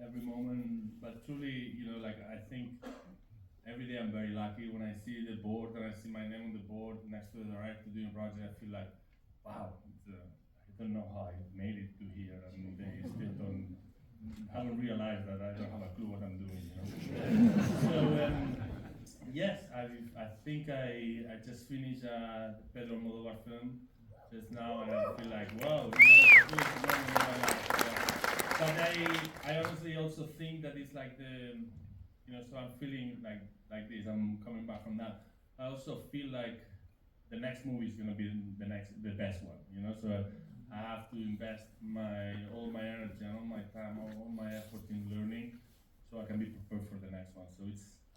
every moment. But truly, like I think every day I'm very lucky when I see the board and I see my name on the board next to the director doing a project. I feel like, wow, I don't know how I made it to here, and they still don't haven't realized that I don't have a clue what I'm doing. So yes, I think I just finished a Pedro Almodovar film just now, and I feel like, wow, it's the coolest moment of my life. Yeah. But I honestly also think that it's like so I'm feeling like this. I'm coming back from that. I also feel like the next movie is gonna be the best one. So I have to invest my all my energy and all my time, all my effort in learning, so I can be prepared for the next one. So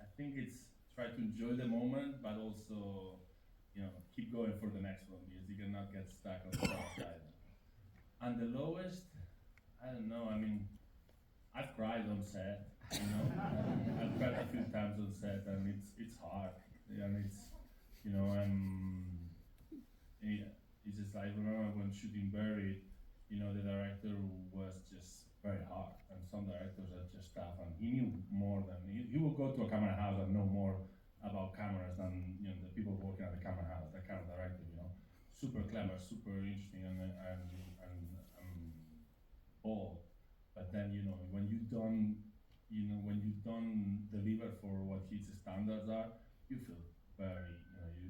I think it's try to enjoy the moment, but also keep going for the next one because you cannot get stuck on the top side. And the lowest, I don't know. I mean, I've cried on set. I've cried a few times on set, and it's hard, and it's you know yeah, it's just like remember when shooting Buried, the director was just very hard, and some directors are just tough, and he knew more than he would go to a camera house and know more about cameras than the people working at the camera house. That kind of director, super clever, super interesting, and bold. But then when you don't deliver for what his standards are, you feel very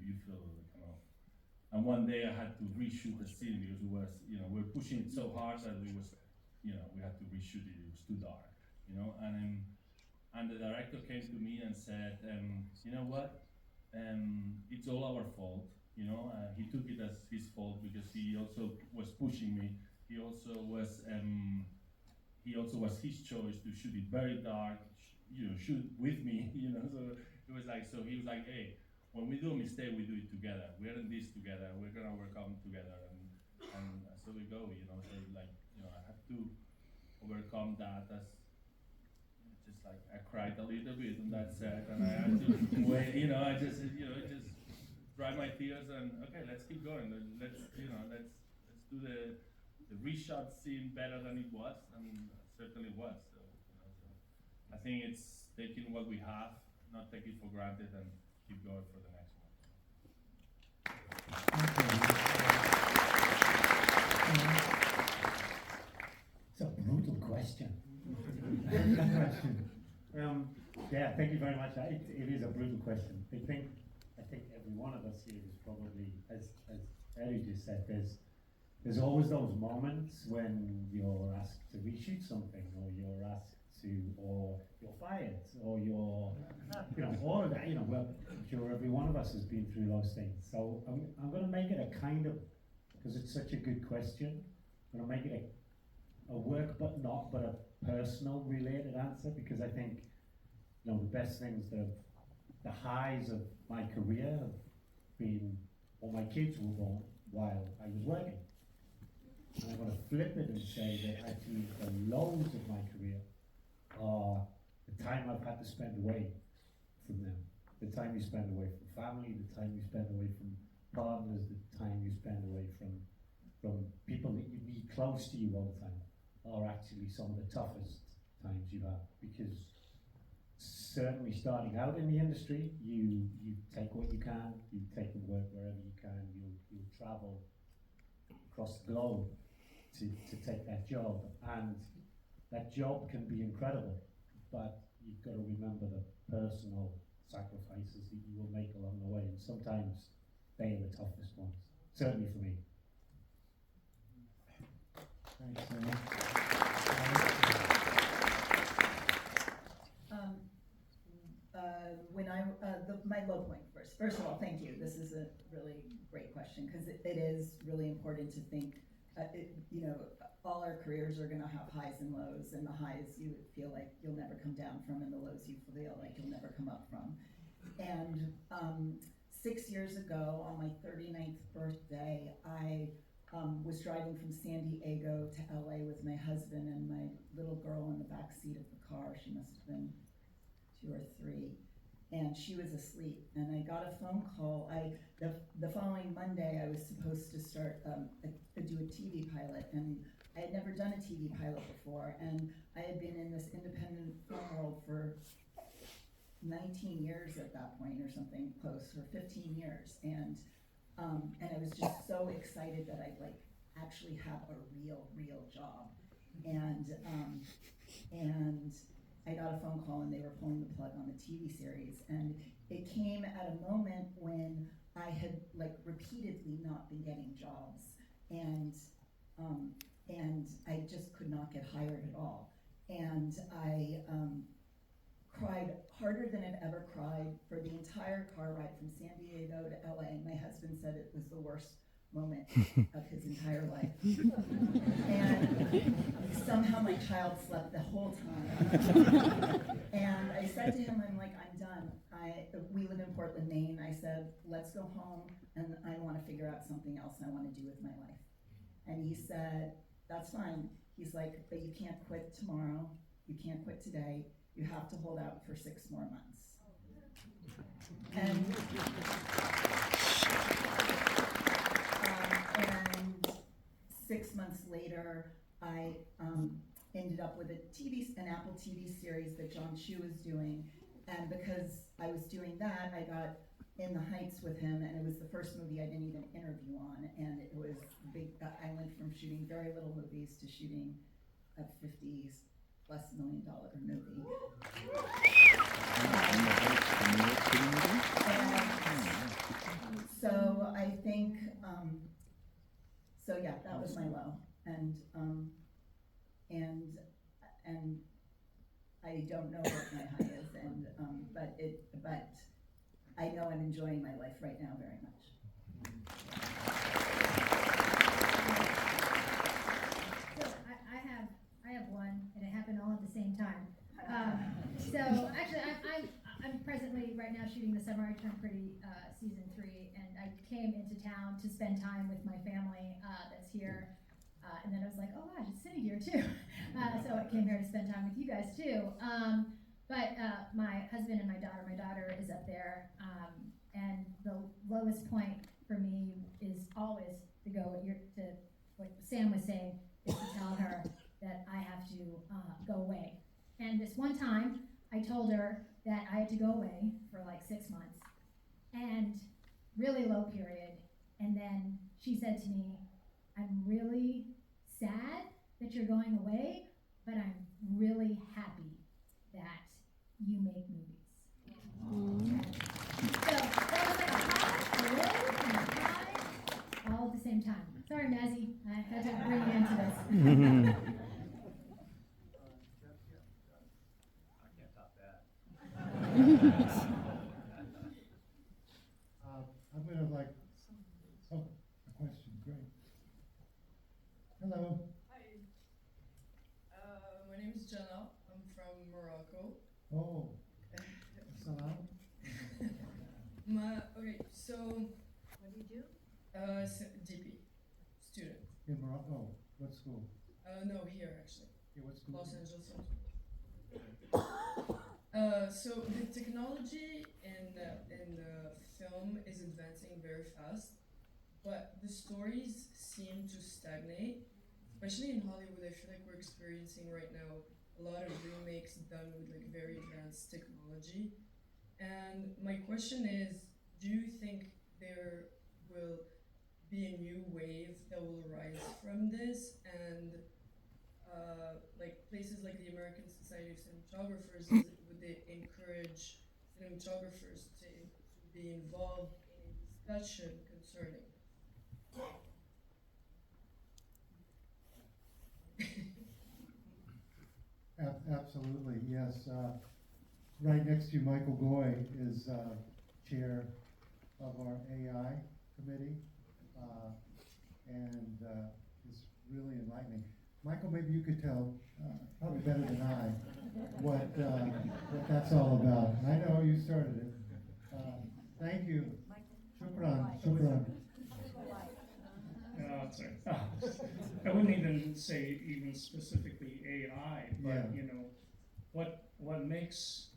you feel kind of. And one day I had to reshoot the scene because we were pushing it so hard that we had to reshoot it. It was too dark, and the director came to me and said, you know what, it's all our fault. He took it as his fault because he also was pushing me. He also was his choice to shoot it very dark, shoot with me, So it was like, so he was like, hey, when we do a mistake, we do it together. We're in this together. We're gonna overcome together, and so we go, So like, I have to overcome that. As just like I cried a little bit on that set, and I had to wait. I just dry my tears and okay, let's keep going. Let's do the reshot scene better than it was, and certainly was. So I think it's taking what we have, not take it for granted, and keep going for the next one. It's a brutal question. Yeah, thank you very much. It is a brutal question. I think every one of us here is probably, as Ellie just said, there's always those moments when you're asked to reshoot something, or you're asked to, or you're fired, or all of that. Well, I'm sure every one of us has been through those things. So I'm going to make it a kind of, because it's such a good question, I'm going to make it a work but a personal related answer, because I think the best things the highs of my career have been when my kids were born while I was working. And I'm going to flip it and say that actually the lows of my career are the time I've had to spend away from them, the time you spend away from family, the time you spend away from partners, the time you spend away from people that you need close to you all the time, are actually some of the toughest times you've had, because certainly starting out in the industry, you take what you can, you take the work wherever you can, you'll travel across the globe to take that job, and that job can be incredible, but you've got to remember the personal sacrifices that you will make along the way, and sometimes they are the toughest ones, certainly for me. Thanks, my low point first. First of all, thank you. This is a really great question, because it is really important to think. All our careers are going to have highs and lows, and the highs you feel like you'll never come down from, and the lows you feel like you'll never come up from. And 6 years ago, on my 39th birthday, I was driving from San Diego to LA with my husband and my little girl in the back seat of the car. She must have been 2 or 3, and she was asleep. And I got a phone call. The following Monday, I was supposed to start do a TV pilot, and I had never done a TV pilot before, and I had been in this independent film world for 19 years at that point, or something close, or 15 years, and I was just so excited that I'd like actually have a real job, and I got a phone call and they were pulling the plug on the TV series, and it came at a moment when I had like repeatedly not been getting jobs, and I just could not get hired at all, and I cried harder than I've ever cried for the entire car ride from San Diego to LA. My husband said it was the worst moment of his entire life. And somehow my child slept the whole time. And I said to him, I'm like, I'm done. We live in Portland, Maine. I said, let's go home, and I want to figure out something else I want to do with my life. And he said, that's fine. He's like, but you can't quit tomorrow. You can't quit today. You have to hold out for 6 more months. And 6 months later, I ended up with an Apple TV series that John Chu was doing. And because I was doing that, I got In the Heights with him, and it was the first movie I didn't even interview on. And it was big. I went from shooting very little movies to shooting a $50+ million movie. So I think, so yeah, that was my low, and I don't know what my high is, and but I know I'm enjoying my life right now very much. So I have one, and it happened all at the same time. So actually, I'm presently right now shooting the Summer I Turned Pretty season 3, and I came into town to spend time with my family that's here, and then I was like, oh gosh, it's Cindy here too. So I came here to spend time with you guys too. But my husband and my daughter is up there, and the lowest point for me is always to go to what Sam was saying, is to tell her that I have to go away. And this one time, I told her that I had to go away for like 6 months, and really low period. And then she said to me, I'm really sad that you're going away, but I'm really happy that you make movies. So that was like a high, a low, and a high, all at the same time. Sorry, Mazzy, I had to bring you into this. I'm gonna like, oh, a question, great. Hello. Hi. My name is Jenna. I'm from Morocco. Oh, salam. Okay, so. What do you do? DP, student. In Morocco, what school? No, here actually, Yeah, what school? Los Angeles. So the technology in film is advancing very fast, but the stories seem to stagnate, especially in Hollywood. I feel like we're experiencing right now a lot of remakes done with like very advanced technology. And my question is, do you think there will be a new wave that will rise from this, and like places like the American Society of Cinematographers, would they encourage cinematographers to be involved in a discussion concerning? Absolutely, yes. Right next to you, Michael Goy is chair of our AI committee, and it's really enlightening. Michael, maybe you could tell, probably better than I, what that's all about. I know you started it. Thank you. Shukran, shukran. Sorry. I wouldn't even say even specifically AI, but Yeah. you know, what makes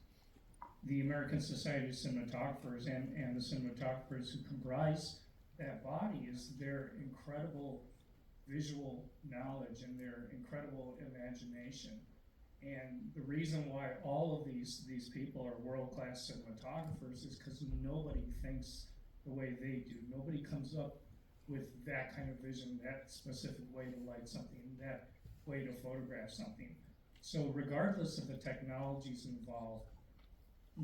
the American Society of Cinematographers and the cinematographers who comprise that body is their incredible visual knowledge and their incredible imagination. And the reason why all of these people are world-class cinematographers is because nobody thinks the way they do. Nobody comes up with that kind of vision, that specific way to light something, that way to photograph something. So regardless of the technologies involved,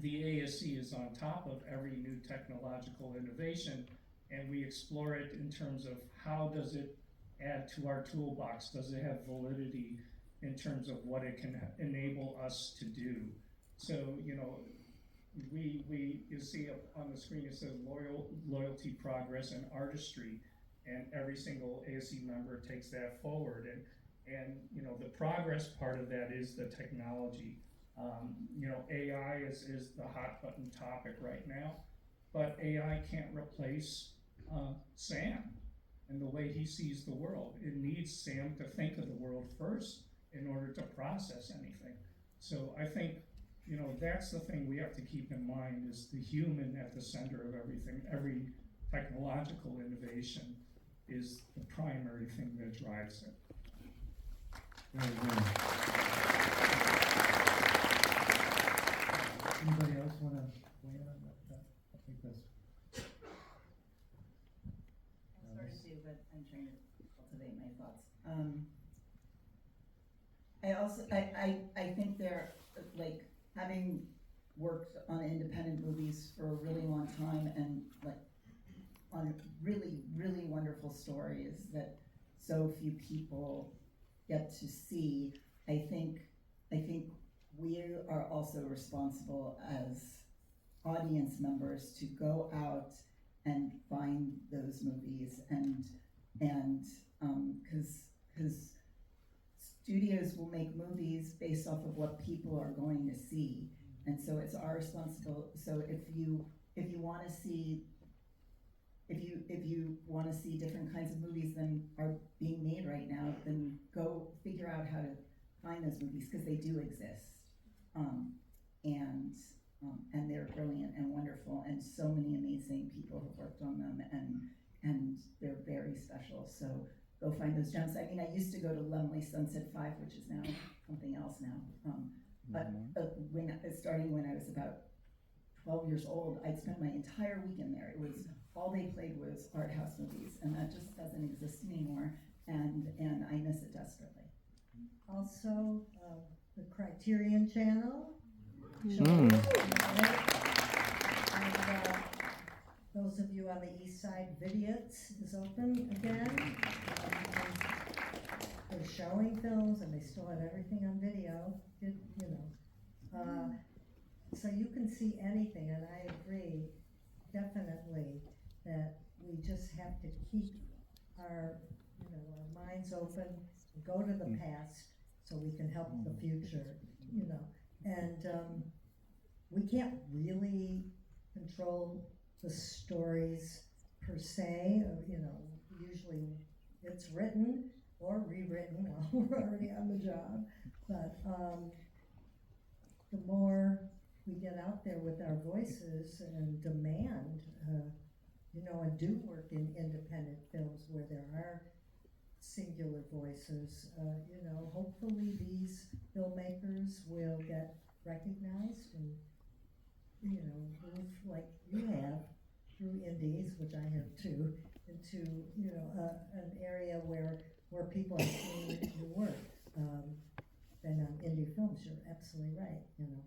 the ASC is on top of every new technological innovation, and we explore it in terms of how does it add to our toolbox? Does it have validity in terms of what it can enable us to do? So, you know, you see up on the screen, it says loyalty, progress, and artistry, and every single ASC member takes that forward. And you know, the progress part of that is the technology. You know, AI is the hot button topic right now, but AI can't replace Sam and the way he sees the world. It needs Sam to think of the world first in order to process anything. So I think, you know, that's the thing we have to keep in mind, is the human at the center of everything. Every technological innovation is the primary thing that drives it. Very good. Anybody else want to weigh in on that? I think that's. I'm sorry to, but I'm trying to cultivate my thoughts. I think they're, like, having worked on independent movies for a really long time and like on really, really wonderful stories that so few people get to see, I think we are also responsible as audience members to go out and find those movies and because studios will make movies based off of what people are going to see, and so it's our responsibility. So if you want to see different kinds of movies than are being made right now, then go figure out how to find those movies, because they do exist, and they're brilliant and wonderful, and so many amazing people have worked on them, and they're very special. So go find those gems. I mean, I used to go to Lumley Sunset 5, which is now something else now. But starting when I was about 12 years old, I'd spend my entire weekend there. It was all they played was art house movies, and that just doesn't exist anymore. And I miss it desperately. Also, the Criterion Channel. Mm. And those of you on the east side, Vidiot's is open again. They're showing films, and they still have everything on video, you know. So you can see anything, and I agree definitely that we just have to keep our, you know, our minds open, and go to the past so we can help the future, you know. And we can't really control the stories per se, you know. Usually it's written or rewritten, we're already on the job, but the more we get out there with our voices and demand, you know, and do work in independent films where there are singular voices, you know, hopefully these filmmakers will get recognized and, you know, move like you have through indies, which I have too, into, you know, an area where people are seeing your work. And on indie films, you're absolutely right, you know.